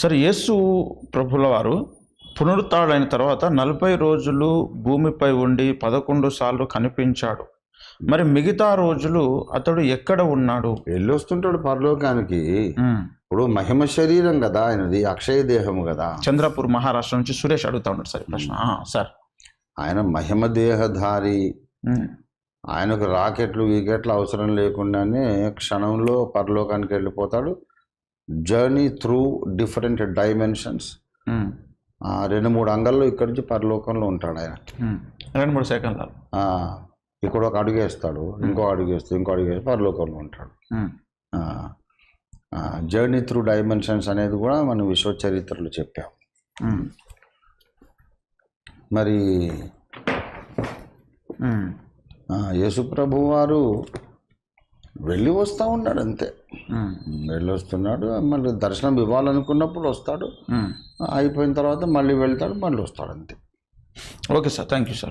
సరే, యేసు ప్రభుల వారు పునరుత్థానుడైన తర్వాత 40 రోజులు భూమిపై ఉండి 11 సార్లు కనిపించాడు. మరి మిగతా రోజులు అతడు ఎక్కడ ఉన్నాడు? వెళ్ళొస్తుంటాడు పరలోకానికి. ఇప్పుడు మహిమ శరీరం కదా ఆయనది, అక్షయ దేహము కదా. చంద్రపూర్ మహారాష్ట్ర నుంచి సురేష్ అడుగుతా ఉన్నాడు సార్ ఈ ప్రశ్న. సార్, ఆయన మహిమ దేహధారి. ఆయనకు రాకెట్లు వీకెట్లు అవసరం లేకుండానే క్షణంలో పరలోకానికి వెళ్ళిపోతాడు. Journey through different dimensions. 2-3 అంగల్లో ఇక్కడి నుంచి పరలోకంలో ఉంటాడు ఆయన. 2-3 సెకండ్లు. ఇక్కడ ఒక అడుగు వేస్తాడు, ఇంకో అడుగు వేస్తాడు, ఇంకో అడుగు వేస్తే పరలోకంలో ఉంటాడు. జర్నీ త్రూ డైమెన్షన్స్ అనేది కూడా మనం విశ్వ చరిత్రలో చెప్పాం. మరి యేసుప్రభు వారు వెళ్ళి వస్తూ ఉన్నాడు అంతే. వెళ్ళి వస్తున్నాడు, మళ్ళీ దర్శనం ఇవ్వాలనుకున్నప్పుడు వస్తాడు, అయిపోయిన తర్వాత మళ్ళీ వెళ్తాడు, మళ్ళీ వస్తాడు అంతే. Okay sir, thank you sir.